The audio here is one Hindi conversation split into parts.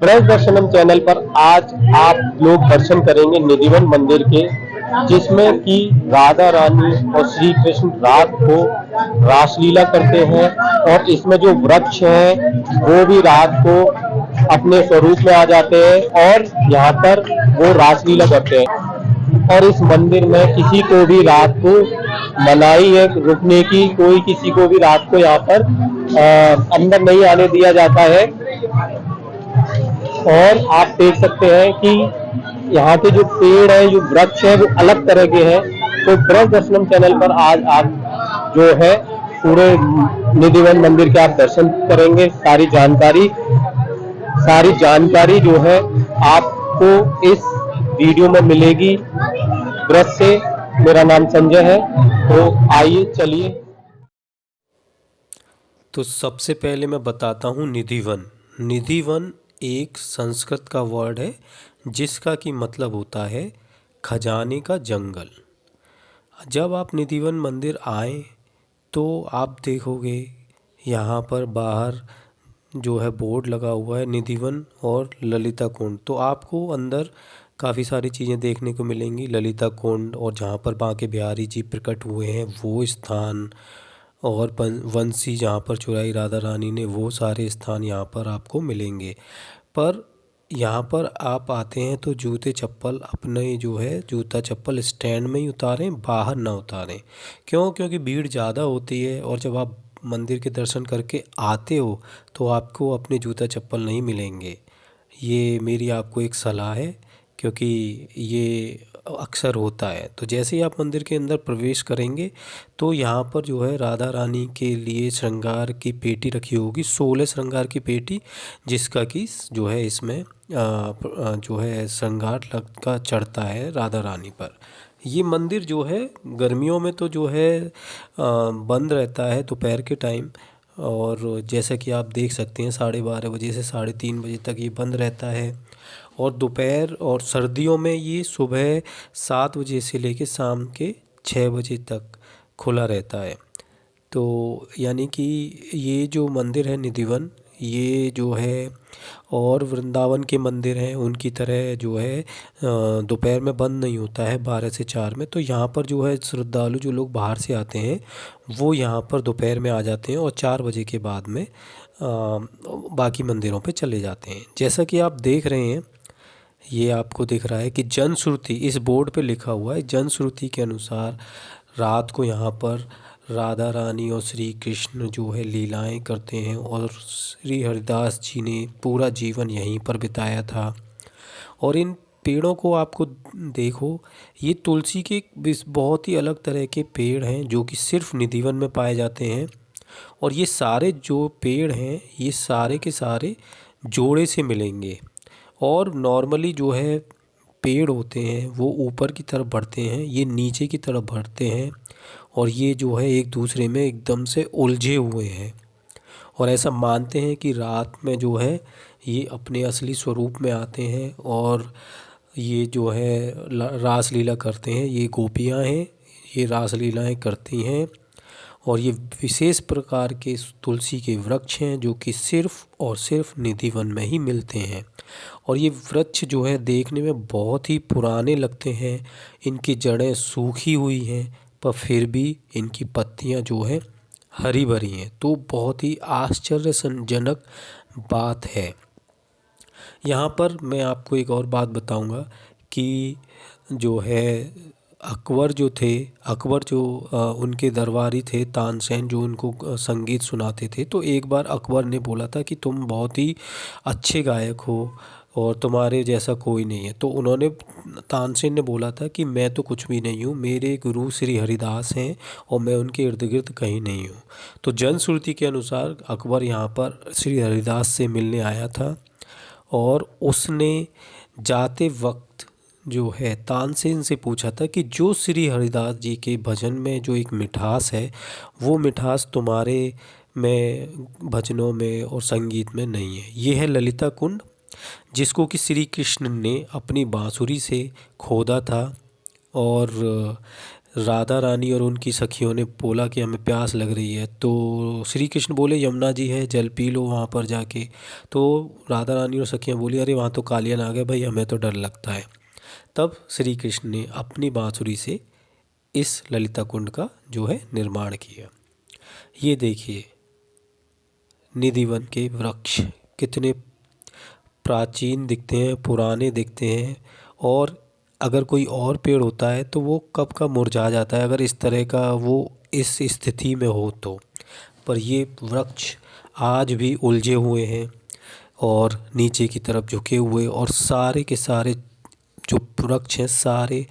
ब्रज दर्शनम चैनल पर आज आप लोग दर्शन करेंगे निधिवन मंदिर के, जिसमें कि राधा रानी और श्री कृष्ण रात को रासलीला करते हैं। और इसमें जो वृक्ष है वो भी रात को अपने स्वरूप में आ जाते हैं और यहाँ पर वो रासलीला करते हैं। और इस मंदिर में किसी को भी रात को मनाही है रुकने की, कोई किसी को भी रात को यहाँ पर अंदर नहीं आने दिया जाता है। और आप देख सकते हैं कि यहाँ के जो पेड़ है, जो वृक्ष है, वो अलग तरह के हैं। तो ब्रज दर्शनम चैनल पर आज आप जो है पूरे निधिवन मंदिर के आप दर्शन करेंगे। सारी जानकारी जो है आपको इस वीडियो में मिलेगी। ब्रज से मेरा नाम संजय है, तो आइए चलिए। तो सबसे पहले मैं बताता हूँ निधिवन। निधिवन एक संस्कृत का वर्ड है जिसका कि मतलब होता है खजाने का जंगल। जब आप निधिवन मंदिर आएँ तो आप देखोगे यहाँ पर बाहर जो है बोर्ड लगा हुआ है निधिवन और ललिता कुंड। तो आपको अंदर काफ़ी सारी चीज़ें देखने को मिलेंगी। ललिता कुंड और जहाँ पर बांके बिहारी जी प्रकट हुए हैं वो स्थान, और वंशी जहाँ पर चुराई राधा रानी ने, वो सारे स्थान यहाँ पर आपको मिलेंगे। पर यहाँ पर आप आते हैं तो जूते चप्पल अपने जो है जूता चप्पल स्टैंड में ही उतारें, बाहर ना उतारें। क्यों? क्योंकि भीड़ ज़्यादा होती है और जब आप मंदिर के दर्शन करके आते हो तो आपको अपने जूता चप्पल नहीं मिलेंगे। ये मेरी आपको एक सलाह है, क्योंकि ये अक्सर होता है। तो जैसे ही आप मंदिर के अंदर प्रवेश करेंगे तो यहाँ पर जो है राधा रानी के लिए श्रृंगार की पेटी रखी होगी, 16 श्रृंगार की पेटी, जिसका कि जो है इसमें जो है श्रृंगार लगा चढ़ता है राधा रानी पर। ये मंदिर जो है गर्मियों में तो जो है बंद रहता है दोपहर के टाइम, और जैसा कि आप देख सकते हैं 12:30 बजे से 3:30 बजे तक ये बंद रहता है। और दोपहर और सर्दियों में ये सुबह 7 बजे से लेकर शाम के 6 बजे तक खुला रहता है। तो यानी कि ये जो मंदिर है निधिवन, ये जो है और वृंदावन के मंदिर हैं उनकी तरह जो है दोपहर में बंद नहीं होता है 12 से 4 में। तो यहाँ पर जो है श्रद्धालु जो लोग बाहर से आते हैं वो यहाँ पर दोपहर में आ जाते हैं और 4 बजे के बाद में बाकी मंदिरों पे चले जाते हैं। जैसा कि आप देख रहे हैं, ये आपको दिख रहा है कि जनश्रुति इस बोर्ड पे लिखा हुआ है। जनश्रुति के अनुसार रात को यहाँ पर राधा रानी और श्री कृष्ण जो है लीलाएं करते हैं, और श्री हरिदास जी ने पूरा जीवन यहीं पर बिताया था। और इन पेड़ों को आपको देखो, ये तुलसी के बहुत ही अलग तरह के पेड़ हैं जो कि सिर्फ निधिवन में पाए जाते हैं। और ये सारे जो पेड़ हैं ये सारे के सारे जोड़े से मिलेंगे। और नॉर्मली जो है पेड़ होते हैं वो ऊपर की तरफ बढ़ते हैं, ये नीचे की तरफ बढ़ते हैं, और ये जो है एक दूसरे में एकदम से उलझे हुए हैं। और ऐसा मानते हैं कि रात में जो है ये अपने असली स्वरूप में आते हैं और ये जो है रास लीला करते हैं। ये गोपियाँ हैं, ये रास लीलाएँ करती हैं। और ये विशेष प्रकार के तुलसी के वृक्ष हैं जो कि सिर्फ़ और सिर्फ निधिवन में ही मिलते हैं। और ये वृक्ष जो है देखने में बहुत ही पुराने लगते हैं, इनकी जड़ें सूखी हुई हैं पर फिर भी इनकी पत्तियां जो है हरी भरी हैं। तो बहुत ही आश्चर्यजनक बात है। यहाँ पर मैं आपको एक और बात बताऊंगा कि जो है अकबर जो उनके दरबारी थे तानसेन, जो उनको संगीत सुनाते थे। तो एक बार अकबर ने बोला था कि तुम बहुत ही अच्छे गायक हो और तुम्हारे जैसा कोई नहीं है। तो उन्होंने तानसेन ने बोला था कि मैं तो कुछ भी नहीं हूँ, मेरे गुरु श्री हरिदास हैं और मैं उनके इर्द गिर्द कहीं नहीं हूँ। तो जनश्रुति के अनुसार अकबर यहाँ पर श्री हरिदास से मिलने आया था और उसने जाते वक्त जो है तानसेन से पूछा था कि जो श्री हरिदास जी के भजन में जो एक मिठास है वो मिठास तुम्हारे में भजनों में और संगीत में नहीं है। ये है ललिता कुंड, जिसको कि श्री कृष्ण ने अपनी बांसुरी से खोदा था। और राधा रानी और उनकी सखियों ने बोला कि हमें प्यास लग रही है, तो श्री कृष्ण बोले यमुना जी है, जल पी लो वहाँ पर जाके। तो राधा रानी और सखियाँ बोली अरे वहाँ तो कालियन आ गए भाई, हमें तो डर लगता है। तब श्री कृष्ण ने अपनी बांसुरी से इस ललिता कुंड का जो है निर्माण किया। ये देखिए निधिवन के वृक्ष कितने प्राचीन दिखते हैं, पुराने दिखते हैं, और अगर कोई और पेड़ होता है तो वो कब का मुरझा जाता है अगर इस तरह का वो इस स्थिति में हो तो। पर ये वृक्ष आज भी उलझे हुए हैं और नीचे की तरफ झुके हुए, और सारे के सारे जो वृक्ष हैं सारे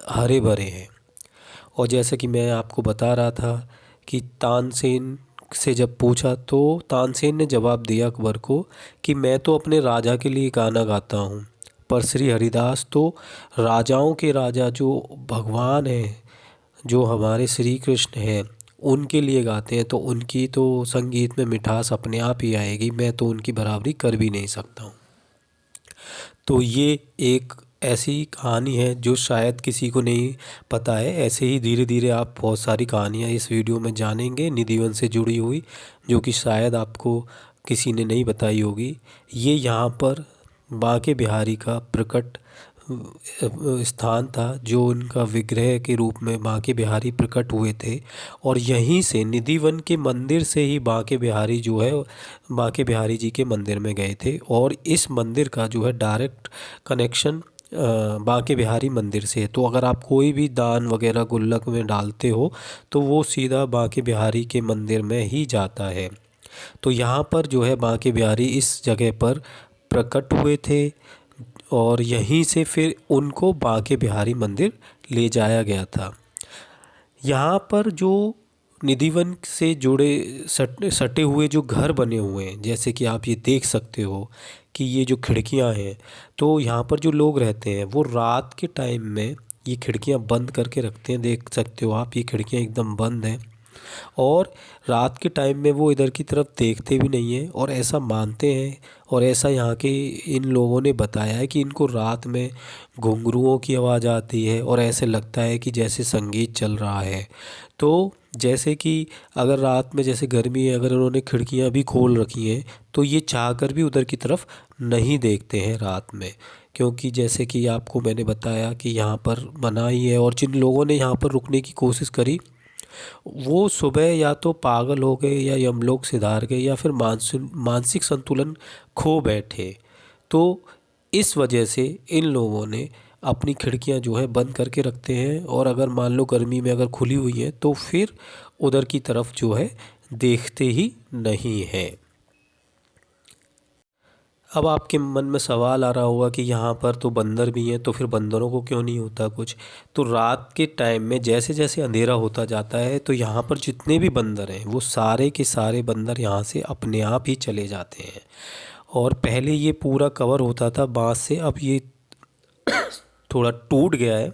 हरे भरे हैं। और जैसे कि मैं आपको बता रहा था कि तानसेन से जब पूछा तो तानसेन ने जवाब दिया अकबर को कि मैं तो अपने राजा के लिए गाना गाता हूँ, पर श्री हरिदास तो राजाओं के राजा जो भगवान हैं, जो हमारे श्री कृष्ण हैं, उनके लिए गाते हैं, तो उनकी तो संगीत में मिठास अपने आप ही आएगी, मैं तो उनकी बराबरी कर भी नहीं सकता हूँ। तो ये एक ऐसी कहानी है जो शायद किसी को नहीं पता है। ऐसे ही धीरे धीरे आप बहुत सारी कहानियाँ इस वीडियो में जानेंगे निधिवन से जुड़ी हुई, जो कि शायद आपको किसी ने नहीं बताई होगी। ये यहाँ पर बांके बिहारी का प्रकट स्थान था, जो उनका विग्रह के रूप में बांके बिहारी प्रकट हुए थे। और यहीं से निधिवन के मंदिर से ही बांके बिहारी जो है बांके बिहारी जी के मंदिर में गए थे, और इस मंदिर का जो है डायरेक्ट कनेक्शन बांके बिहारी मंदिर से है। तो अगर आप कोई भी दान वगैरह गुल्लक में डालते हो तो वो सीधा बांके बिहारी के मंदिर में ही जाता है। तो यहाँ पर जो है बांके बिहारी इस जगह पर प्रकट हुए थे, और यहीं से फिर उनको बांके बिहारी मंदिर ले जाया गया था। यहाँ पर जो निधिवन से जुड़े सटे हुए जो घर बने हुए हैं, जैसे कि आप ये देख सकते हो कि ये जो खिड़कियाँ हैं, तो यहाँ पर जो लोग रहते हैं वो रात के टाइम में ये खिड़कियाँ बंद करके रखते हैं। देख सकते हो आप, ये खिड़कियाँ एकदम बंद हैं, और रात के टाइम में वो इधर की तरफ देखते भी नहीं हैं, और ऐसा मानते हैं। और ऐसा यहाँ के इन लोगों ने बताया है कि इनको रात में घुंघरुओं की आवाज़ आती है, और ऐसे लगता है कि जैसे संगीत चल रहा है। तो जैसे कि अगर रात में जैसे गर्मी है, अगर उन्होंने खिड़कियाँ भी खोल रखी हैं तो ये चाहकर भी उधर की तरफ नहीं देखते हैं रात में, क्योंकि जैसे कि आपको मैंने बताया कि यहाँ पर मनाही है। और जिन लोगों ने यहाँ पर रुकने की कोशिश करी वो सुबह या तो पागल हो गए, या यमलोक सिधार गए, या फिर मानसिक संतुलन खो बैठे। तो इस वजह से इन लोगों ने अपनी खिड़कियां जो है बंद करके रखते हैं, और अगर मान लो गर्मी में अगर खुली हुई है तो फिर उधर की तरफ जो है देखते ही नहीं हैं। अब आपके मन में सवाल आ रहा होगा कि यहाँ पर तो बंदर भी हैं, तो फिर बंदरों को क्यों नहीं होता कुछ। तो रात के टाइम में जैसे जैसे अंधेरा होता जाता है तो यहाँ पर जितने भी बंदर हैं वो सारे के सारे बंदर यहाँ से अपने आप ही चले जाते हैं। और पहले ये पूरा कवर होता था बांस से, अब ये थोड़ा टूट गया है।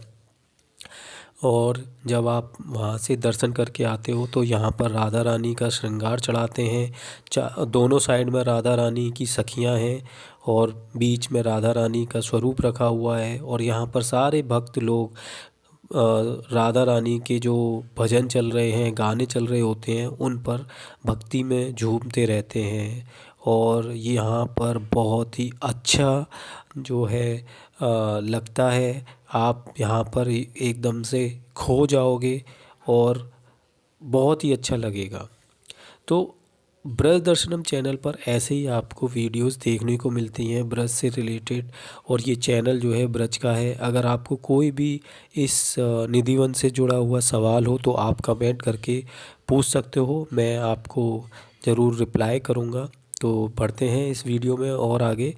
और जब आप वहाँ से दर्शन करके आते हो तो यहाँ पर राधा रानी का श्रृंगार चढ़ाते हैं। दोनों साइड में राधा रानी की सखियाँ हैं, और बीच में राधा रानी का स्वरूप रखा हुआ है। और यहाँ पर सारे भक्त लोग राधा रानी के जो भजन चल रहे हैं, गाने चल रहे होते हैं, उन पर भक्ति में झूमते रहते हैं। और यहाँ पर बहुत ही अच्छा जो है लगता है। आप यहाँ पर एकदम से खो जाओगे और बहुत ही अच्छा लगेगा। तो ब्रज दर्शनम चैनल पर ऐसे ही आपको वीडियोस देखने को मिलती हैं ब्रज से रिलेटेड, और ये चैनल जो है ब्रज का है। अगर आपको कोई भी इस निधिवन से जुड़ा हुआ सवाल हो तो आप कमेंट करके पूछ सकते हो, मैं आपको ज़रूर रिप्लाई करूँगा। तो पढ़ते हैं इस वीडियो में और आगे।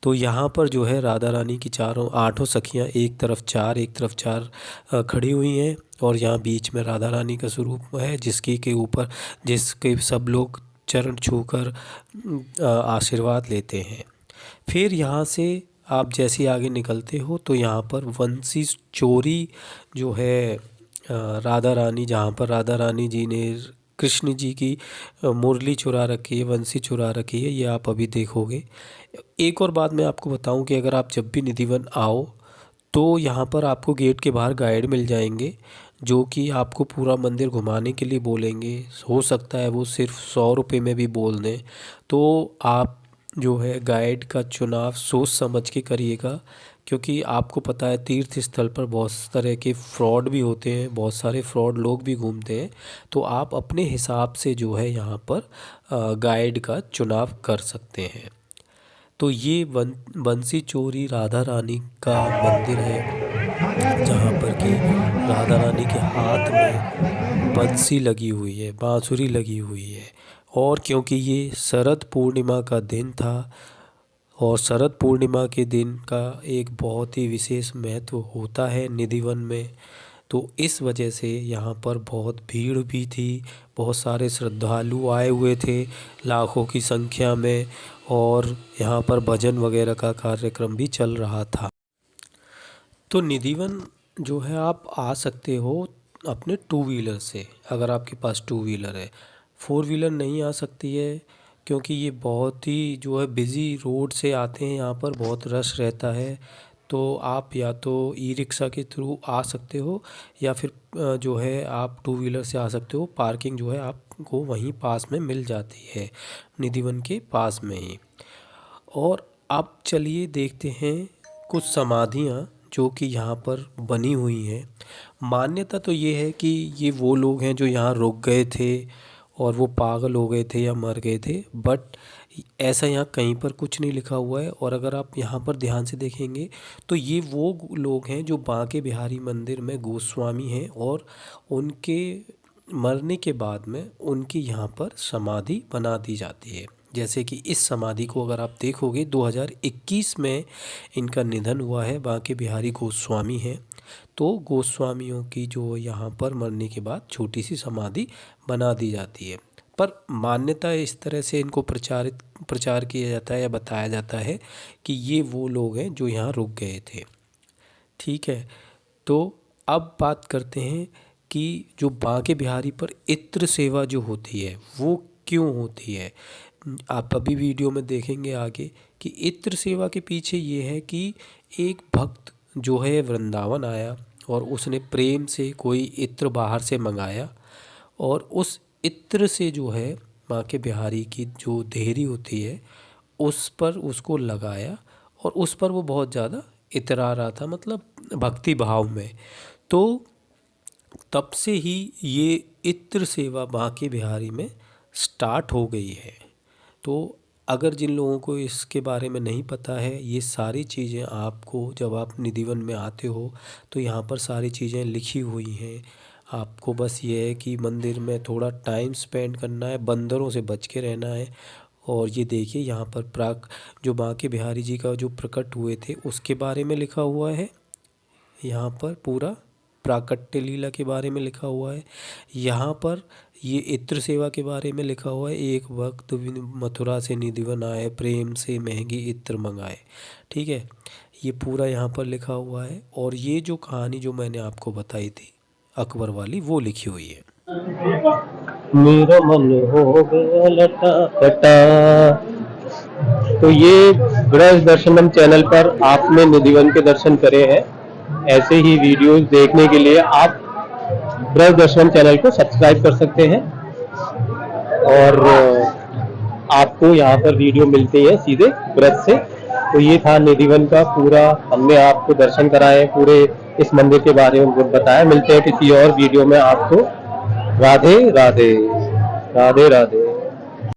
तो यहाँ पर जो है राधा रानी की आठों सखियाँ एक तरफ चार खड़ी हुई हैं, और यहाँ बीच में राधा रानी का स्वरूप है जिसके सब लोग चरण छूकर आशीर्वाद लेते हैं। फिर यहाँ से आप जैसे आगे निकलते हो तो यहाँ पर वंशी चोरी जो है राधा रानी, जहाँ पर राधा रानी जी ने कृष्ण जी की मुरली चुरा रखी है, वंशी चुरा रखी है, ये आप अभी देखोगे। एक और बात मैं आपको बताऊं कि अगर आप जब भी निधिवन आओ तो यहाँ पर आपको गेट के बाहर गाइड मिल जाएंगे, जो कि आपको पूरा मंदिर घुमाने के लिए बोलेंगे। हो सकता है वो सिर्फ 100 रुपये में भी बोल दें। तो आप जो है गाइड का चुनाव सोच समझ के करिएगा, क्योंकि आपको पता है तीर्थ स्थल पर बहुत तरह के फ्रॉड भी होते हैं, बहुत सारे फ्रॉड लोग भी घूमते हैं। तो आप अपने हिसाब से जो है यहाँ पर गाइड का चुनाव कर सकते हैं। तो ये बंसी चोरी राधा रानी का मंदिर है, जहाँ पर कि राधा रानी के हाथ में बंसी लगी हुई है, बांसुरी लगी हुई है। और क्योंकि ये शरद पूर्णिमा का दिन था, और शरद पूर्णिमा के दिन का एक बहुत ही विशेष महत्व होता है निधिवन में, तो इस वजह से यहाँ पर बहुत भीड़ भी थी। बहुत सारे श्रद्धालु आए हुए थे लाखों की संख्या में, और यहाँ पर भजन वगैरह का कार्यक्रम भी चल रहा था। तो निधिवन जो है आप आ सकते हो अपने 2 व्हीलर से, अगर आपके पास 2 व्हीलर है। 4 व्हीलर नहीं आ सकती है, क्योंकि ये बहुत ही जो है बिज़ी रोड से आते हैं, यहाँ पर बहुत रश रहता है। तो आप या तो ई रिक्शा के थ्रू आ सकते हो, या फिर जो है आप 2 व्हीलर से आ सकते हो। पार्किंग जो है आपको वहीं पास में मिल जाती है, निधिवन के पास में ही। और अब चलिए देखते हैं कुछ समाधियाँ जो कि यहाँ पर बनी हुई हैं। मान्यता तो ये है कि ये वो लोग हैं जो यहाँ रुक गए थे और वो पागल हो गए थे या मर गए थे, बट ऐसा यहाँ कहीं पर कुछ नहीं लिखा हुआ है। और अगर आप यहाँ पर ध्यान से देखेंगे तो ये वो लोग हैं जो बांके बिहारी मंदिर में गोस्वामी हैं, और उनके मरने के बाद में उनकी यहाँ पर समाधि बना दी जाती है। जैसे कि इस समाधि को अगर आप देखोगे 2021 में इनका निधन हुआ है, बांके बिहारी गोस्वामी हैं। तो गोस्वामियों की जो यहाँ पर मरने के बाद छोटी सी समाधि बना दी जाती है। पर मान्यता इस तरह से इनको प्रचार किया जाता है या बताया जाता है कि ये वो लोग हैं जो यहाँ रुक गए थे। ठीक है, तो अब बात करते हैं कि जो बांके बिहारी पर इत्र सेवा जो होती है वो क्यों होती है। आप अभी वीडियो में देखेंगे आगे कि इत्र सेवा के पीछे ये है कि एक भक्त जो है वृंदावन आया और उसने प्रेम से कोई इत्र बाहर से मंगाया, और उस इत्र से जो है बांके बिहारी की जो देहरी होती है उस पर उसको लगाया, और उस पर वो बहुत ज़्यादा इतरा रहा था, मतलब भक्ति भाव में। तो तब से ही ये इत्र सेवा बांके बिहारी में स्टार्ट हो गई है। तो अगर जिन लोगों को इसके बारे में नहीं पता है, ये सारी चीज़ें आपको जब आप निधिवन में आते हो तो यहाँ पर सारी चीज़ें लिखी हुई हैं। आपको बस ये है कि मंदिर में थोड़ा टाइम स्पेंड करना है, बंदरों से बच के रहना है। और ये देखिए यहाँ पर जो बांके बिहारी जी का जो प्रकट हुए थे उसके बारे में लिखा हुआ है। यहाँ पर पूरा प्राकट्य लीला के बारे में लिखा हुआ है। यहाँ पर ये इत्र सेवा के बारे में लिखा हुआ है। एक वक्त मथुरा से निधिवन आए, प्रेम से महंगी इत्र मंगाए। ठीक है, ये पूरा यहाँ पर लिखा हुआ है। और ये जो कहानी जो मैंने आपको बताई थी अकबर वाली, वो लिखी हुई है। मेरा मन हो गया लटा कटा। तो ये ब्रज दर्शनम चैनल पर आपने निधिवन के दर्शन करे हैं। ऐसे ही वीडियोस देखने के लिए आप ब्रज दर्शनम चैनल को सब्सक्राइब कर सकते हैं, और आपको यहाँ पर वीडियो मिलती है सीधे ब्रज से। तो ये था निधिवन का पूरा, हमने आपको दर्शन कराए, पूरे इस मंदिर के बारे में बताया। मिलते हैं किसी और वीडियो में आपको। राधे राधे, राधे राधे।